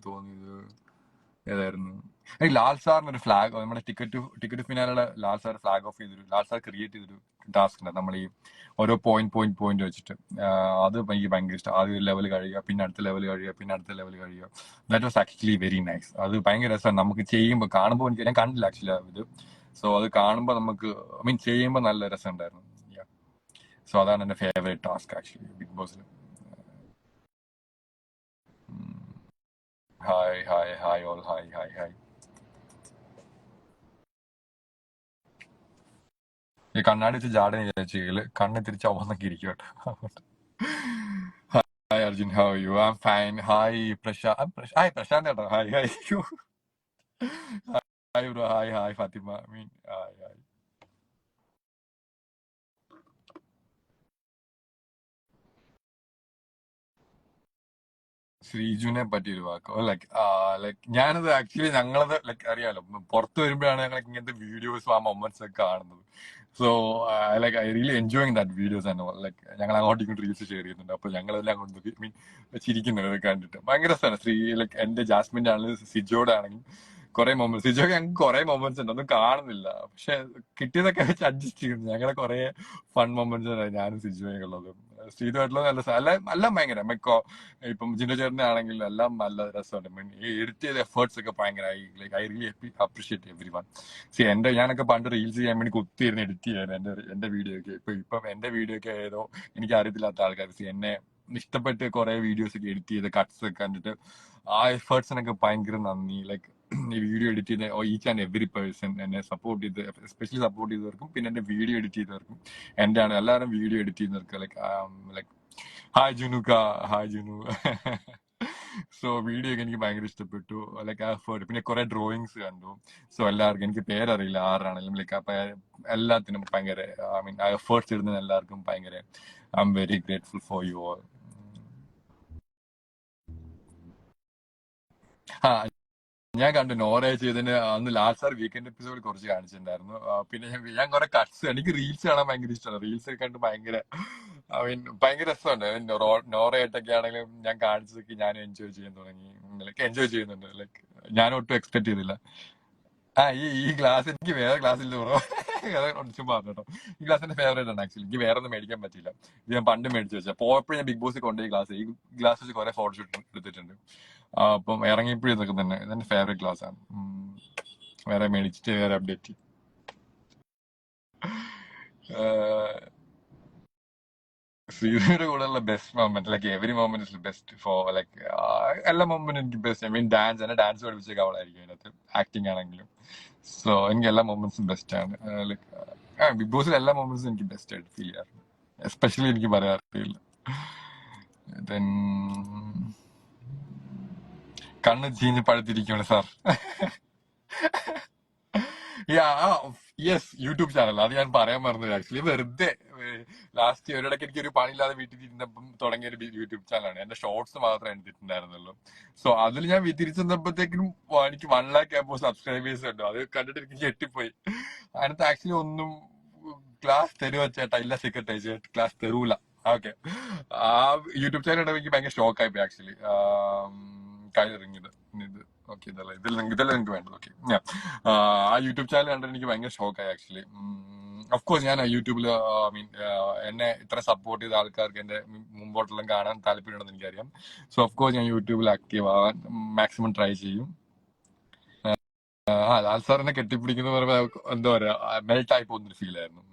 തോന്നിയത് ഏതായിരുന്നു ലാൽ സാറിന് ഒരു ഫ്ലാഗ് നമ്മുടെ ടിക്കറ്റ് ഫിനാലുള്ള ലാൽ സാർ ഫ്ലാഗ് ഓഫ് ചെയ്തൊരു ലാൽ സാർ ക്രിയേറ്റ് ചെയ്തൊരു ടാസ്ക് ഉണ്ട് നമ്മൾ ഈ ഓരോ പോയിന്റ് വെച്ചിട്ട് അത് എനിക്ക് ഭയങ്കര ഇഷ്ടം. ആദ്യം ഒരു ലെവൽ കഴിയുക, പിന്നെ അടുത്ത ലെവൽ കഴിയുക, പിന്നെ അടുത്ത ലെവൽ കഴിയുക. That was actually very nice. അത് ഭയങ്കര രസമാണ് നമുക്ക് ചെയ്യുമ്പോൾ. കാണുമ്പോൾ എനിക്ക് ഞാൻ കണ്ടില്ല ആക്ച്വലി ഇത്. സോ അത് കാണുമ്പോൾ നമുക്ക് ചെയ്യുമ്പോൾ നല്ല രസം ഉണ്ടായിരുന്നു. സോ അതാണ് എന്റെ ഫേവറേറ്റ് ടാസ്ക് ആക്ച്വലി ബിഗ് ബോസിൽ. Hi hi hi all hi hi hi. ഈ കണ്ണാടി വെച്ച് ജാടനെ വിചാരിച്ചെങ്കിൽ കണ്ണ് തിരിച്ച് അവന്നൊക്കെ ഇരിക്കും കേട്ടോ. Hi Arjun, how you? I am fine. Hi hi Prashanth കേട്ടോ. Hi hi. Hi bro. Hi hi Fathima. Hi hi. ശ്രീജുവിനെ പറ്റി ഒരു വാക്കോ ഞാനത് ആക്ച്വലി ഞങ്ങളത് അറിയാലോ, പുറത്ത് വരുമ്പോഴാണ് ഞങ്ങൾ ഇങ്ങനത്തെ വീഡിയോസും ആ മൊമെന്റ്സ് ഒക്കെ കാണുന്നത്. So I really enjoying that videos and ഞങ്ങൾ അങ്ങോട്ടും ഇങ്ങോട്ടും റീൽസ് ഷെയർ ചെയ്യുന്നുണ്ട്. അപ്പൊ ഞങ്ങളെല്ലാം കൊണ്ട് ചിരിക്കുന്നത് കണ്ടിട്ട് ഭയങ്കര രസമാണ്. എന്റെ ജാസ്മിന്റെ ആണെങ്കിലും സിജോയുടെ ആണെങ്കിലും കുറെ മൊമെന്റ്സ്. സിജോക്ക് ഞങ്ങൾക്ക് കുറെ മൊമെന്റ്സ് ഉണ്ട്, ഒന്നും കാണുന്നില്ല. പക്ഷെ കിട്ടിയതൊക്കെ വെച്ച് അഡ്ജസ്റ്റ് ചെയ്യുന്നു. ഞങ്ങളെ കുറെ ഫൺ മൊമെന്റ്സ് ഞാനും സിജോയൊക്കെ ഉള്ളത്. ശ്രീതുമായിട്ടുള്ള എല്ലാം ഭയങ്കര ഇപ്പം ജിൻഡോ ചേട്ടനെ ആണെങ്കിലും എല്ലാം നല്ല രസമുണ്ട്. ഈ എഡിറ്റ് ചെയ്ത എഫേർട്സ് ഒക്കെ ഭയങ്കര I really appreciate every one. ഞാനൊക്കെ പണ്ട് റീൽസ് ചെയ്യാൻ വേണ്ടി കുത്തിയിരുന്ന് എഡിറ്റ് ചെയ്യാൻ എന്റെ വീഡിയോ ഒക്കെ. ഇപ്പം എന്റെ വീഡിയോ ഒക്കെ ഏതോ എനിക്ക് അറിയത്തില്ലാത്ത ആൾക്കാർ എന്നെ ഇഷ്ടപ്പെട്ട് കുറെ വീഡിയോസ് ഒക്കെ എഡിറ്റ് ചെയ്ത് കട്ട്സ് ഒക്കെ കണ്ടിട്ട് ആ എഫേർട്സിനൊക്കെ ഭയങ്കര നന്ദി. ഈ വീഡിയോ എഡിറ്റ് ചെയ്ത ഈച്ച് ആൻഡ് എവറി പേഴ്സൺ എന്നെ സപ്പോർട്ട് ചെയ്ത്, എസ്പെഷ്യലി സപ്പോർട്ട് ചെയ്തവർക്കും പിന്നെ എന്റെ വീഡിയോ എഡിറ്റ് ചെയ്തവർക്കും എന്റെ എല്ലാവരും വീഡിയോ എഡിറ്റ് ചെയ്യുന്നവർക്ക് ഹായ് ജുനുക്ക. ഹായ് ജുനു. സോ വീഡിയോ ഒക്കെ എനിക്ക് ഭയങ്കര ഇഷ്ടപ്പെട്ടു. എഫേർട്ട് പിന്നെ കുറെ ഡ്രോയിങ്സ് കണ്ടു. സോ എല്ലാവർക്കും എനിക്ക് പേരറിയില്ല ആരാണെങ്കിലും അപ്പൊ എല്ലാത്തിനും ഭയങ്കര എഫേർട്സ് ഇടുന്ന എല്ലാവർക്കും ഭയങ്കര I am very grateful for you all. ആ ഞാൻ കണ്ടു നോറ ചെയ്തതിന് അന്ന് ലാസ്റ്റ് സാർ വീക്കെൻഡ് എപ്പിസോഡ് കുറച്ച് കാണിച്ചിട്ടുണ്ടായിരുന്നു. പിന്നെ ഞാൻ കുറെ കട്ട്സ്, എനിക്ക് റീൽസ് കാണാൻ ഭയങ്കര ഇഷ്ടമാണ്. റീൽസ് ഒക്കെ കണ്ട് ഭയങ്കര ഭയങ്കര രസമുണ്ട്. നോറയായിട്ടൊക്കെ ആണെങ്കിലും ഞാൻ കാണിച്ചതൊക്കെ ഞാൻ എൻജോയ് ചെയ്യാൻ തുടങ്ങി. എൻജോയ് ചെയ്യുന്നുണ്ട്. ഞാൻ ഒട്ടും എക്സ്പെക്ട് ചെയ്തില്ല. ഈ ഗ്ലാസ് എനിക്ക് വേറെ ഗ്ലാസ് ഇല്ല ബ്രോ. ചുമ്മാ കേട്ടോ. ഈ ഗ്ലാസ് എന്റെ ഫേവറേറ്റ് ആണ് ആക്ച്വലി. എനിക്ക് വേറെ ഒന്നും മേടിക്കാൻ പറ്റില്ല. ഇത് ഞാൻ പണ്ട് മേടിച്ചു വെച്ചാൽ പോയപ്പോഴും ഞാൻ ബിഗ് ബോസിൽ കൊണ്ടുപോയി ഗ്ലാസ്. ഈ ഗ്ലാസ് വെച്ച് കുറെ ഫോട്ടോഷൂട്ട് എടുത്തിട്ടുണ്ട്. അപ്പം ഇറങ്ങിയപ്പോഴും ഇതൊക്കെ തന്നെ. ഇതെന്റെ ഫേവറേറ്റ് ഗ്ലാസ് ആണ്. വേറെ മേടിച്ചിട്ട് വേറെ അപ്ഡേറ്റ്. ശ്രീധയുടെ കൂടെയുള്ള best moment every moment is best for എല്ലാ മൊമെന്റും എനിക്ക് ബെസ്റ്റ്. ഡാൻസ് എന്നെ ഡാൻസ് പഠിപ്പിച്ചൊക്കെ അവളായിരിക്കും അതിനകത്ത്, ആക്ടിങ് ആണെങ്കിലും. സോ എനിക്ക് എല്ലാ മൊമെന്റ്സും ബെസ്റ്റ് ആണ്. ബിഗ് ബോസിൽ എല്ലാ മൊമെന്റ്സും എനിക്ക് ബെസ്റ്റ് ആയിട്ട് ഫീൽ ചെയ്യാറുണ്ട്. എസ്പെഷ്യലി എനിക്ക് പറയാറില്ല. ദെൻ കണ്ണ് ചീഞ്ഞ് പഴുത്തിരിക്കുകയാണ് സാർ. Yes, YouTube channel. അത് ഞാൻ പറയാൻ മറന്നു ആക്ച്വലി. വെറുതെ ലാസ്റ്റ് ഒരിടയ്ക്ക് എനിക്ക് ഒരു പണിയില്ലാതെ വീട്ടിൽ ഇരുന്നപ്പം തുടങ്ങിയ ഒരു യൂട്യൂബ് ചാനലാണ്. എന്റെ ഷോർട്സ് മാത്രമേ എടുത്തിട്ടുണ്ടായിരുന്നുള്ളൂ. സോ അതിൽ ഞാൻ തിരിച്ചു വന്നപ്പോഴത്തേക്കും എനിക്ക് 1 lakh ആയപ്പോൾ സബ്സ്ക്രൈബേഴ്സ് ഉണ്ട്. അത് കണ്ടിട്ട് എനിക്ക് ഞെട്ടിപ്പോയി. അതിനകത്ത് ആക്ച്വലി ഒന്നും ക്ലാസ് തരുവ ചേട്ടാ ഇല്ല, സീക്രട്ട് അയച്ചു ക്ലാസ് തരൂല. ഓക്കെ, ആ യൂട്യൂബ് ചാനൽ എനിക്ക് ഭയങ്കര ഷോക്ക് ആയിപ്പോയി ആക്ച്വലി. കഴിഞ്ഞിറങ്ങിയത് ഇത് ഓക്കെ, ഇതെല്ലാം എനിക്ക് വേണ്ടത്. ഓക്കെ, ആ യൂട്യൂബ് ചാനൽ കണ്ടിട്ട് എനിക്ക് ഭയങ്കര ഷോക്കായി ആക്ച്വലി. ഓഫ്കോഴ്സ് ഞാൻ യൂട്യൂബിൽ എന്നെ ഇത്ര സപ്പോർട്ട് ചെയ്ത ആൾക്കാർക്ക് എന്റെ മുമ്പോട്ടെല്ലാം കാണാൻ താല്പര്യമുണ്ടെന്ന് എനിക്കറിയാം. സോ ഓഫ്കോഴ്സ് ഞാൻ യൂട്യൂബിൽ ആക്റ്റീവ് ആവാൻ മാക്സിമം ട്രൈ ചെയ്യും. ലാൽ സാറിനെ കെട്ടിപ്പിടിക്കുന്ന പറയുമ്പോൾ എന്താ പറയാ, മെൽറ്റ് ആയി പോകുന്നൊരു ഫീൽ ആയിരുന്നു.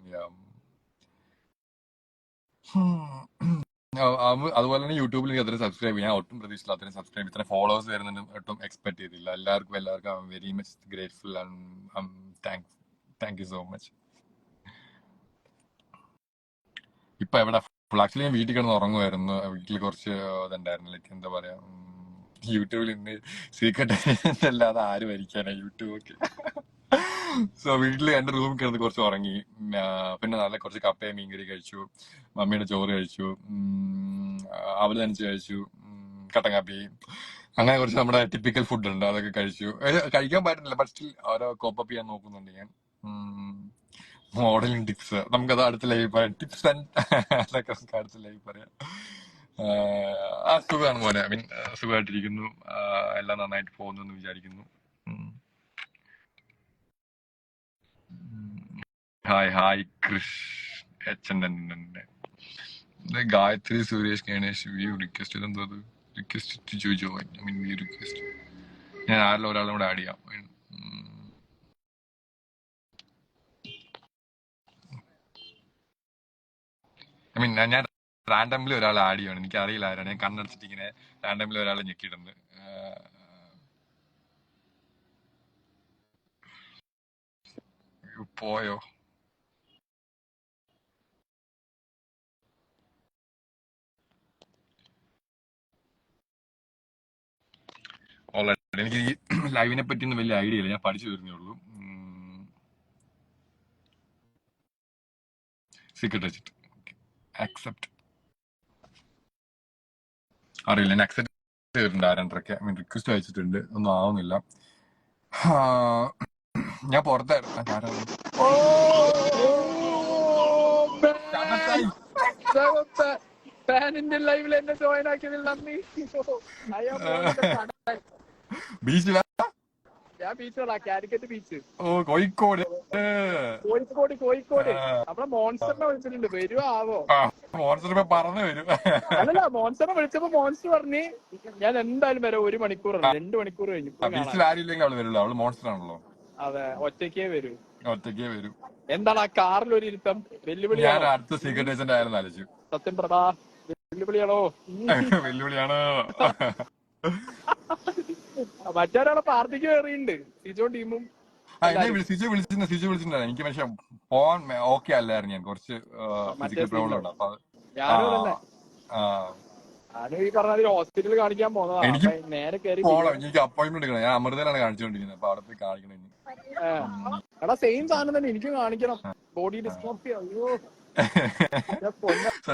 അതുപോലെ തന്നെ യൂട്യൂബിൽ എനിക്ക് അത്രയും സബ്സ്ക്രൈബ് ചെയ്യാൻ ഒട്ടും പ്രതീക്ഷിച്ചില്ല. അത്രയും സബ്സ്ക്രൈബ്, ഇത്ര ഫോളോവേഴ്സ് വരുന്നുണ്ട് ഒട്ടും എക്സ്പെക്ട് ചെയ്തില്ല. എല്ലാവർക്കും very much grateful and thank you so much. ഇപ്പൊ എവിടെ ആക്ച്വലി ഞാൻ വീട്ടിൽ കിടന്ന് ഉറങ്ങുമായിരുന്നു. വീട്ടിൽ കുറച്ച് ഇതുണ്ടായിരുന്നു. എന്താ പറയാ, യൂട്യൂബിൽ ഇന്ന് സീക്രട്ട് അല്ലാതെ ആര് ഭരിക്കാനാ യൂട്യൂബ് ഒക്കെ. സോ വീട്ടിൽ എന്റെ റൂമിൽ കിടന്ന് കുറച്ച് ഉറങ്ങി. പിന്നെ നല്ല കുറച്ച് കപ്പയും മീൻകറി കഴിച്ചു. മമ്മിയുടെ ചോറ് കഴിച്ചു. അവല് നനച്ച് കഴിച്ചു. കട്ടൻ കാപ്പി, അങ്ങനെ കുറച്ച് നമ്മുടെ ടിപ്പിക്കൽ ഫുഡ് ഉണ്ട്, അതൊക്കെ കഴിച്ചു. കഴിക്കാൻ പറ്റുന്നില്ല, ബട്ട് സ്റ്റിൽ ഓരോ കോപ്പപ്പ് ചെയ്യാൻ നോക്കുന്നുണ്ട് ഞാൻ. മോഡലിംഗ് ടിപ്സ് നമുക്കത് അടുത്ത ലൈവ് പറയാം. ടിപ്സ് ആൻഡ് അതൊക്കെ നമുക്ക് അടുത്ത ലൈവ് പറയാം. സുഖമാണ് പോലെ. സുഖമായിട്ടിരിക്കുന്നു. എല്ലാം നന്നായിട്ട് പോകുന്നു എന്ന് വിചാരിക്കുന്നു. Hi Krish Gayathri Suresh Ganesh view request ഇതെന്തോ request to join I mean view request. ഞാൻ ആരെല്ലാം ഒരാളും കൂടെ ആഡ് ചെയ്യാം. ഐ മീൻ ഞാൻ റാൻഡംലി ഒരാൾ ആഡ് ചെയ്യണം. എനിക്ക് അറിയില്ല ആരാണ്. ഞാൻ കണ്ണടച്ചിട്ട് ഇങ്ങനെ റാൻഡംലി ഒരാളെ ഞെക്കിയിട്ടുണ്ട്. പോയോ? ഓൾറെഡി എനിക്ക് ഈ ലൈവിനെ പറ്റി ഒന്നും വലിയ ഐഡിയ ഇല്ല. ഞാൻ പഠിച്ചു വരുന്നേ ഉള്ളൂ. സീക്രട്ട് വെച്ചിട്ട് അക്സെപ്റ്റ് അറിയില്ല. ഞാൻ അക്സെപ്റ്റ് ചെയ്തിട്ടുണ്ട് ആരണ്ടൊക്കെ. ഐ മീൻ റിക്വസ്റ്റ് അയച്ചിട്ടുണ്ട്. ഒന്നും ആവുന്നില്ല. ഞാൻ പുറത്തായിരുന്നു. ഫാനിന്റെ ലൈവിൽ എന്നെ ജോയിൻ ആക്കിയതിൽ നന്ദി. ബീച്ചിലാ? ഞാൻ ബീച്ചുകളാ, കാലിക്കറ്റ് ബീച്ച്. ഓ കോഴിക്കോട്. കോഴിക്കോട് നമ്മളെ മോൺസ്റ്ററിനെ വിളിച്ചിട്ടുണ്ട്. വരുവോ ആവോ? മോൺസ്റ്റർ പറന്ന് വരും. അല്ലല്ല, മോൺസ്റ്ററിനെ വിളിച്ചപ്പോ മോൺസ്റ്റർ പറഞ്ഞ് ഞാൻ എന്തായാലും വരാം. 1 മണിക്കൂറാണ്, 2 മണിക്കൂർ കഴിഞ്ഞു. ബീച്ചിൽ ആരില്ലെങ്കിൽ അവള് വരില്ല. അവള് മോൺസ്റ്റർ ആണല്ലോ. അതെ, ഒറ്റയ്ക്കേ വരൂ. എന്താണ് ആ കാറിൽ ഒരു ഇരുത്തം? വെല്ലുവിളി. ഞാൻ അടുത്ത സീക്രട്ട് ഏജന്റ് ആയിരുന്നു ആലോചിച്ചു. സത്യം പ്രധാ വെല്ലുവിളിയാണോ? വെല്ലുവിളിയാണ്. മറ്റൊരാളെ പാർട്ടിക്ക് കയറിയുണ്ട്. സിജോ ടീമും സിജു വിളിച്ചിട്ടുണ്ടായിരുന്നു. എനിക്ക് പക്ഷെ പോവാൻ ഓക്കെ അല്ലായിരുന്നു. ഞാൻ കുറച്ച് ഫിസിക്കൽ പ്രോബ്ലം ഉണ്ട്. അപ്പൊ ഞാനും ഈ പറഞ്ഞ ഹോസ്പിറ്റലിൽ കാണിക്കാൻ പോകുന്നതാണ്. എനിക്ക് നേരെ കയറി പോകണം. എനിക്ക് അപ്പോയിന്റ്മെന്റ് എടുക്കണം. ഞാൻ അമൃതയിലാണ് കാണിച്ചുകൊണ്ടിരിക്കുന്നത്. അപ്പൊ അവിടെ പോയി കാണിക്കണം. എടാ സെയിം സാധനം തന്നെ എനിക്കും കാണിക്കണം. Body dystrophy. അയ്യോ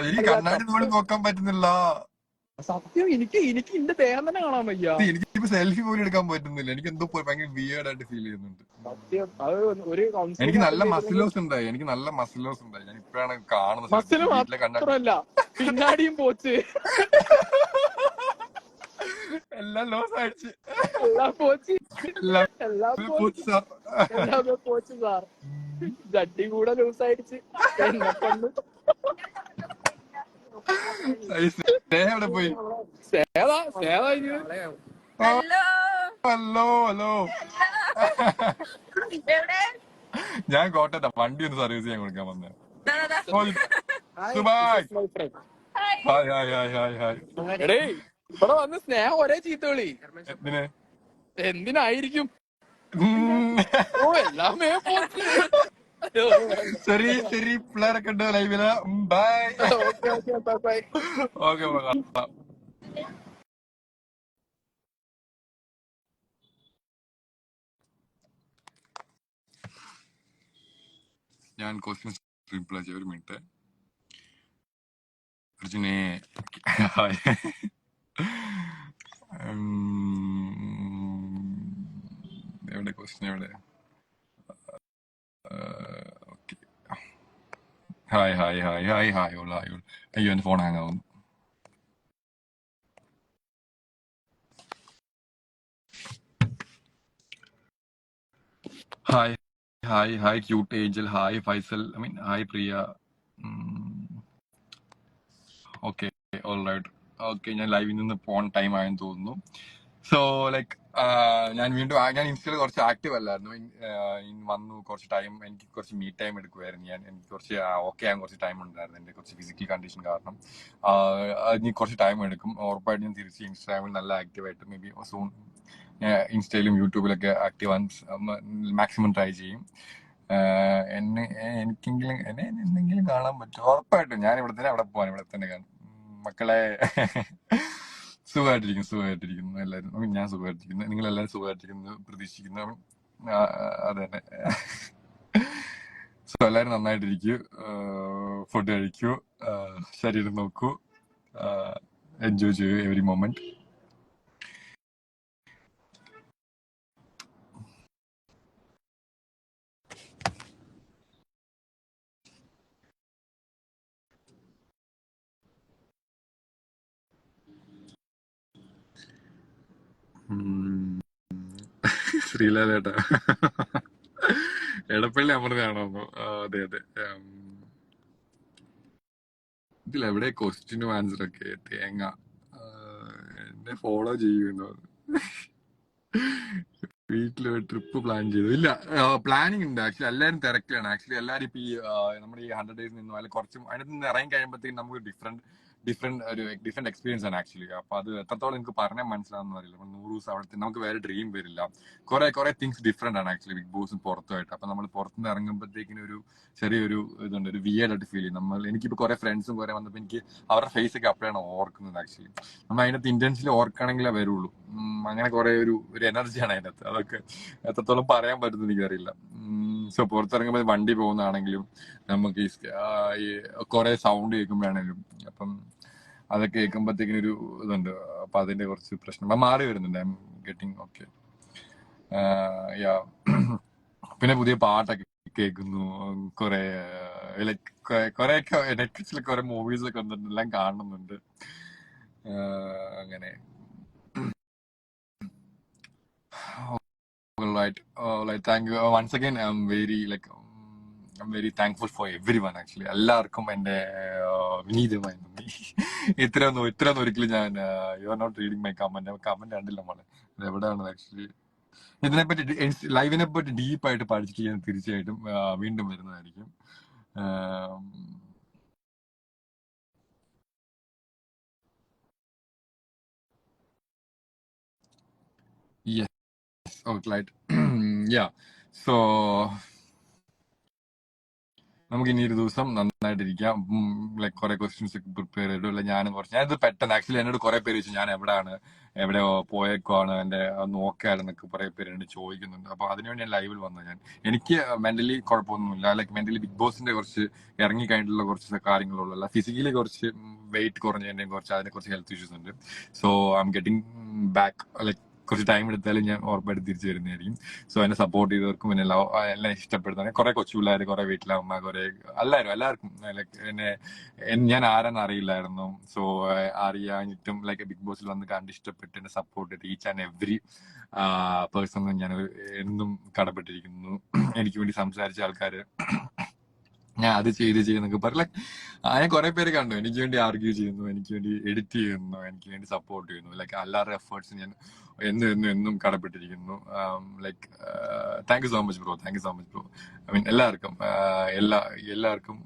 എനിക്ക് കണ്ണാടി പോലും നോക്കാൻ പറ്റുന്നില്ല. സത്യം, എനിക്ക് എന്റെ ദേഹം തന്നെ കാണാൻ വയ്യ. എനിക്കിപ്പോ സെൽഫി പോലും എടുക്കാൻ പറ്റുന്നില്ല. എനിക്ക് എന്തോ ഭയങ്കര വിയേർഡ് ആയിട്ട് ഫീൽ ചെയ്യുന്നുണ്ട്. സത്യം, അത് ഒരു എനിക്ക് നല്ല മസിലോസ് ഉണ്ടായി. ഞാൻ ഇപ്പോഴാണ് കാണുന്നത്. മസില് മാത്രമല്ല, പിന്നാടിയും പോച്ച്. എല്ലാം ലോസ് അടിച്ച് പോച്ച് സാർ. ജഡ്ഡി കൂടെ ലൂസ് അടിച്ച് എന്നെ കൊണ്ട്. എവിടെ പോയി? ഹലോ. ഞാൻ കോട്ടയത്താ. വണ്ടി ഒന്ന് സർവീസ് ചെയ്യാൻ കൊടുക്കാൻ വന്നേ. ഇവിടെ വന്ന് സ്നേഹം ഒരേ ചീത്തവിളി. എന്തിനായിരിക്കും? എല്ലാമേ ശരി പിള്ളേരൊക്കെ ഉണ്ട് ലൈവില്. ബൈ. ഓക്കെ. ഞാൻ ക്വസ്റ്റ്യൻസ് റിപ്ലൈ ചെയ്യാം. 1 മിനിറ്റ്. അർജുനെ എവിടെ ക്വസ്റ്റ്യൻ എവിടെ? ഓക്കെ. ഹായ്. അയ്യോ എന്റെ ഫോൺ ഹാങ് ആവുന്നു. Hi cute angel. Hi Faisal. I mean hi Priya. Okay alright. Okay, ഞാൻ ലൈവിൽ നിന്ന് പോൺ ടൈം ആയെന്ന് തോന്നുന്നു. സോ ലൈക്ക് ഞാൻ ഇൻസ്റ്റയിൽ കുറച്ച് ആക്റ്റീവ് അല്ലായിരുന്നു. വന്നു കുറച്ച് ടൈം. എനിക്ക് കുറച്ച് മീ ടൈം എടുക്കുമായിരുന്നു. എനിക്ക് കുറച്ച് ഓക്കെ ആകാൻ കുറച്ച് ടൈം ഉണ്ടായിരുന്നു. എന്റെ കുറച്ച് ഫിസിക്കൽ കണ്ടീഷൻ കാരണം ഇനി കുറച്ച് ടൈം എടുക്കും. ഉറപ്പായിട്ട് ഞാൻ തിരിച്ച് ഇൻസ്റ്റാഗ്രാമിൽ നല്ല ആക്റ്റീവായിട്ട് മേ ബി സൂൺ ഇൻസ്റ്റയിലും യൂട്യൂബിലൊക്കെ ആക്റ്റീവ് ആവാൻ മാക്സിമം ട്രൈ ചെയ്യും. എന്നെ എന്തെങ്കിലും കാണാൻ പറ്റും. ഉറപ്പായിട്ടും ഞാൻ ഇവിടെ പോകാൻ ഇവിടെ തന്നെ കാണും. മക്കളെ സുഖമായിട്ടിരിക്കുന്നു എല്ലാവരും. ഞാൻ സുഖമായിട്ടിരിക്കുന്നു. നിങ്ങളെല്ലാവരും സുഖമായിട്ടിരിക്കുന്നു പ്രതീക്ഷിക്കുന്നു. അതെ തന്നെ. സോ എല്ലാവരും നന്നായിട്ടിരിക്കൂ. ഫുഡ് കഴിക്കൂ. ശരീരം നോക്കൂ. എൻജോയ് ചെയ്യൂ എവറി മൊമെന്റ്. ശ്രീലാലേട്ടാ എടപ്പള്ളി അമൃതയാണോ? അതെ അതെ. ഇതിലെവിടെ ക്വസ്റ്റ്യനും ആൻസറൊക്കെ തേങ്ങ. ആ, എന്നെ ഫോളോ ചെയ്യുന്നു. വീട്ടില് ട്രിപ്പ് പ്ലാൻ ചെയ്തു. ഇല്ല, പ്ലാനിങ് ഉണ്ട്. ആക്ച്വലി എല്ലാവരും തിരക്കിലാണ്. ആക്ച്വലി എല്ലാവരും ഇപ്പൊ ഈ നമ്മുടെ ഈ 100 days നിന്നും അല്ലെങ്കിൽ കുറച്ചും അതിനകത്ത് നിന്ന് ഇറങ്ങി കഴിയുമ്പോഴത്തേക്കും നമുക്ക് ഡിഫറെന്റ് എക്സ്പീരിയൻസ് ആണ് ആക്ച്വലി. അപ്പൊ അത് എത്രത്തോളം എനിക്ക് പറഞ്ഞാൽ മനസ്സിലാവുന്ന അറിയില്ല. 100 ദിവസം അവിടെ നമുക്ക് വേറെ ഡ്രീം വരില്ല. കുറെ തിങ്സ് ഡിഫറെന്റ് ആണ് ആക്ച്വലി ബിഗ് ബോസും പുറത്തുമായിട്ട്. അപ്പൊ നമ്മൾ പുറത്തുനിന്ന് ഇറങ്ങുമ്പോഴത്തേക്കിനും ഒരു ചെറിയൊരു ഇതുണ്ട്, ഒരു വിയേർഡ് ആയിട്ട് ഫീൽ ചെയ്യും. എനിക്കിപ്പോ കുറെ ഫ്രണ്ട്സും കുറെ വന്നപ്പോൾ എനിക്ക് അവരുടെ ഫേസ് ഒക്കെ അപ്പോഴാണ് ഓർക്കുന്നത് ആക്ച്വലി. നമ്മൾ അതിനകത്ത് ഇന്റൻഷനിൽ ഓർക്കണമെങ്കിലേ വരുള്ളൂ. അങ്ങനെ കുറെ ഒരു എനർജിയാണ് അതിനകത്ത്. അതൊക്കെ എത്രത്തോളം പറയാൻ പറ്റുന്ന എനിക്കറിയില്ല. സോ പുറത്തിറങ്ങുമ്പോൾ വണ്ടി പോകുന്നതാണെങ്കിലും നമുക്ക് ഈ കുറെ സൗണ്ട് കേൾക്കുമ്പോഴാണെങ്കിലും അപ്പം അതൊക്കെ കേൾക്കുമ്പോഴത്തേക്കിനും ഒരു ഇതുണ്ട്. അപ്പൊ അതിന്റെ കുറച്ച് പ്രശ്നം മാറി വരുന്നുണ്ട്. I am getting okay. Yeah. പിന്നെ പുതിയ പാട്ടൊക്കെ കേൾക്കുന്നു. കുറെ ലൈക്ക് കുറെയൊക്കെ നെറ്റ്ഫ്ലിക്സിൽ കുറെ മൂവീസ് ഒക്കെ വന്നിട്ടുണ്ട്, എല്ലാം കാണുന്നുണ്ട്. അങ്ങനെ. Right. Thank you once again. I'm very thankful for everyone actually. എല്ലാവർക്കും എന്റെ വിനീതമായ നന്ദി. ഇത്രയൊന്നും ഒരിക്കലും ഞാൻ you are not reading my comment കണ്ടില്ല മോളെ. ഇത് എവിടെയാണ് ആക്ച്വലി ഇതിനെപ്പറ്റി ലൈവിനെ പറ്റി ഡീപ്പായിട്ട് പഠിച്ചിട്ട് ഞാൻ തീർച്ചയായിട്ടും വീണ്ടും വരുന്നതായിരിക്കും. Yes. Okay, right. Yeah. So നമുക്ക് ഇനി ഒരു ദിവസം നന്നായിട്ടിരിക്കാം. ലൈക്ക് കുറെ ക്വസ്റ്റ്യൻസ് ഒക്കെ പ്രിപ്പയർ ചെയ്തു. അല്ല ഞാനിത് പെട്ടെന്ന് ആക്ച്വലി എന്നോട് കുറെ പേര് ചോദിച്ചു ഞാൻ എവിടെ പോയേക്കുവാണ്, എന്റെ നോക്കാലെന്നൊക്കെ കുറെ പേര് എന്നോട് ചോദിക്കുന്നുണ്ട്. അപ്പൊ അതിനുവേണ്ടി ഞാൻ ലൈവിൽ വന്നത്. എനിക്ക് മെന്റലി കുഴപ്പമൊന്നുമില്ല. ലൈക്ക് മെന്റലി ബിഗ് ബോസിന്റെ കുറച്ച് ഇറങ്ങി കഴിഞ്ഞിട്ടുള്ള കുറച്ച് കാര്യങ്ങളുള്ളൂ. അല്ല ഫിസിക്കലി കുറച്ച് വെയിറ്റ് കുറഞ്ഞതിന്റെയും അതിനെ കുറച്ച് ഹെൽത്ത് ഇഷ്യൂസ് ഉണ്ട്. So I am getting back. Like കുറച്ച് ടൈം എടുത്താലും ഞാൻ ഉറപ്പായിട്ട് തിരിച്ചു വരുന്നതായിരിക്കും. സോ എന്നെ സപ്പോർട്ട് ചെയ്തവർക്കും എല്ലാം ഇഷ്ടപ്പെടുന്ന കുറെ കൊച്ചു പിള്ളേർ, കുറെ വീട്ടിലെ അമ്മ, കുറെ എല്ലാവർക്കും ലൈക്ക് ഞാൻ ആരെന്ന് അറിയില്ലായിരുന്നു. സോ അറിയാഞ്ഞിട്ടും ലൈക്ക് ബിഗ് ബോസിൽ വന്ന് കണ്ട് ഇഷ്ടപ്പെട്ട് എന്നെ സപ്പോർട്ട് ചെയ്ത് ഈച്ച് ആൻഡ് എവറി പേഴ്സൺ ഞാൻ എന്നും കടപ്പെട്ടിരിക്കുന്നു. എനിക്ക് വേണ്ടി സംസാരിച്ച ആൾക്കാര്, ഞാൻ അത് ചെയ്യുന്നൊക്കെ പറയും. ലൈക്ക് ഞാൻ കുറെ പേര് കണ്ടു എനിക്ക് വേണ്ടി ആർഗ്യൂ ചെയ്യുന്നു, എനിക്ക് വേണ്ടി എഡിറ്റ് ചെയ്യുന്നു, എനിക്ക് വേണ്ടി സപ്പോർട്ട് ചെയ്യുന്നു. ലൈക്ക് എല്ലാവരുടെ എഫേർട്സ് ഞാൻ എന്നും കടപ്പെട്ടിരിക്കുന്നു. Like thank you so much bro. I mean എല്ലാവർക്കും എല്ലാവർക്കും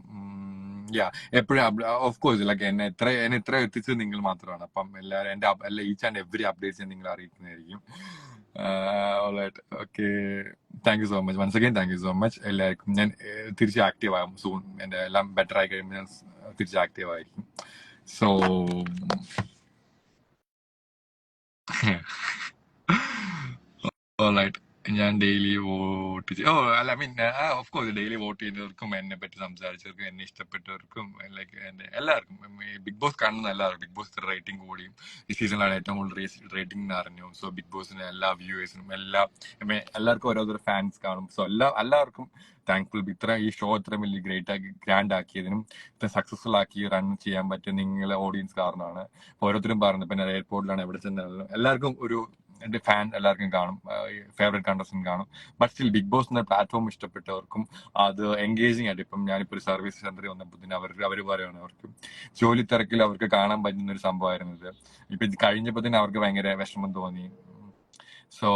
എപ്പോഴും ഓഫ് കോഴ്സ് ലൈക്ക് എന്നെ ഇത്ര എത്തിച്ചത് നിങ്ങൾ മാത്രമാണ്. അപ്പം എല്ലാവരും ഈച്ച് ആൻഡ് എവറി അപ്ഡേറ്റ്സ് നിങ്ങൾ അറിയിക്കുന്നതായിരിക്കും. Okay. Thank you so much once again. Thank you so much എല്ലാവർക്കും. ഞാൻ തിരിച്ച് ആക്റ്റീവ് ആകും സൂൺ. എന്റെ എല്ലാം ബെറ്റർ ആയി കഴിയുമ്പോൾ ഞാൻ തിരിച്ച് ആക്റ്റീവ് ആയിരിക്കും. So alright. ഞാൻ daily vote I mean of course daily vote ചെയ്യുന്നവർക്കും എന്നെ പറ്റി സംസാരിച്ചവർക്കും എന്നെ ഇഷ്ടപ്പെട്ടവർക്കും ലൈക്ക് എന്റെ എല്ലാവർക്കും ബിഗ് ബോസ് കാണുന്ന എല്ലാവർക്കും ബിഗ് ബോസ് റേറ്റിംഗ് കൂടിയും ഈ സീസണിലാണ് ഏറ്റവും കൂടുതൽ റേറ്റിംഗ് അറിഞ്ഞു. സോ ബിഗ് ബോസിന് എല്ലാ വ്യൂവേഴ്സിനും എല്ലാവർക്കും ഓരോരുത്തർ ഫാൻസ് കാണും. സോ എല്ലാവർക്കും താങ്ക്ഫുൾ. ഈ ഷോ ഇത്രയും വലിയ ഗ്രാൻഡ് ആക്കിയതിനും ഇത്ര സക്സസ്ഫുൾ ആക്കി റൺ ചെയ്യാൻ പറ്റിയ നിങ്ങളെ ഓഡിയൻസ് കാരണമാണ്. ഓരോരുത്തരും പറഞ്ഞു. പിന്നെ എയർപോർട്ടിലാണ് എവിടെ ചെന്നാലും എല്ലാവർക്കും എന്റെ ഫാൻ എല്ലാവർക്കും കാണും, ഫേവറേറ്റ് കണ്ടസ്റ്റന്റ് കാണും. ബട്ട് സ്റ്റിൽ ബിഗ് ബോസ് എന്ന പ്ലാറ്റ്ഫോം ഇഷ്ടപ്പെട്ടവർക്കും അത് എൻഗേജിങ് ആയിട്ട് ഇപ്പം ഞാനിപ്പോ ഒരു സർവീസ് സെന്ററിൽ വന്നപ്പോൾ അവർ പറയുകയാണ് അവർക്ക് ജോലി തിരക്കിൽ അവർക്ക് കാണാൻ പറ്റുന്ന ഒരു സംഭവമായിരുന്നു ഇത്. ഇപ്പൊ ഇത് കഴിഞ്ഞപ്പോ അവർക്ക് ഭയങ്കര വിഷമം തോന്നി. സോ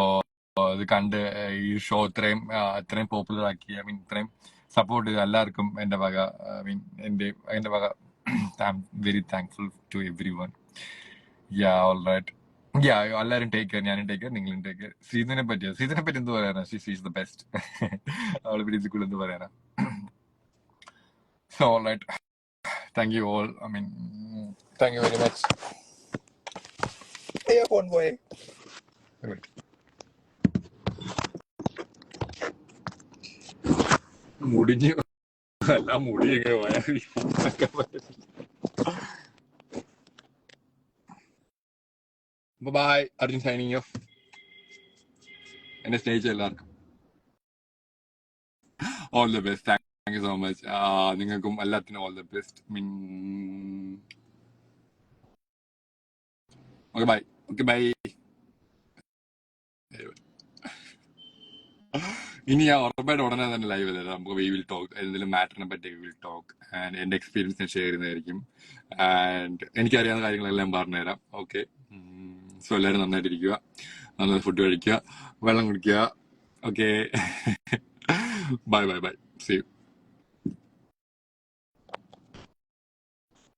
ഇത് കണ്ട് ഈ ഷോ ഇത്രയും പോപ്പുലർ ആക്കി, ഐ മീൻ ഇത്രയും സപ്പോർട്ട് ചെയ്ത് എല്ലാവർക്കും എന്റെ വക, ഐ മീൻ എന്റെ വക I am very thankful to everyone. Alright. എല്ലാവരും ടേക്ക് കെയർ. ഞാനും ടേക്ക് കെയർ, നിങ്ങളും ടേക്ക് കെയർ. സീസണിനെ പറ്റി എന്ത് പറയാനാ? She's the best. അവളെ പറ്റി ഇതിൽ എന്ത് പറയാനാ? So alright. Thank you all. I mean thank you very much. Phone പോയേ. മുടിഞ്ഞു എല്ലാം മുടി ഇങ്ങനെ പോയാൽ ബൈ. Arjun signing off. എന്നെ സ്നേഹിച്ച എല്ലാവർക്കും all the best. Thank you so much. നിങ്ങൾക്കും എല്ലാത്തിനും all the best. Mean okay bye. ഇനി ഞാൻ ഉറപ്പായിട്ട് ഉടനെ തന്നെ ലൈവ് അല്ലേ നമുക്ക് വി വിൽ ടോക്ക് എന്തെങ്കിലും മാറ്ററിനെ പറ്റി വി വിൽ ടോക്ക് ആൻഡ് എന്റെ എക്സ്പീരിയൻസ് ഞാൻ ഷെയർ ചെയ്യുന്നതായിരിക്കും ആൻഡ് എനിക്കറിയാവുന്ന കാര്യങ്ങളെല്ലാം പറഞ്ഞുതരാം. ഓക്കെ, സോ എല്ലാവരും നന്നായിട്ടിരിക്കുക, നന്നായി ഫുഡ് കഴിക്കുക, വെള്ളം കുടിക്കുക. Okay, bye bye bye, see U.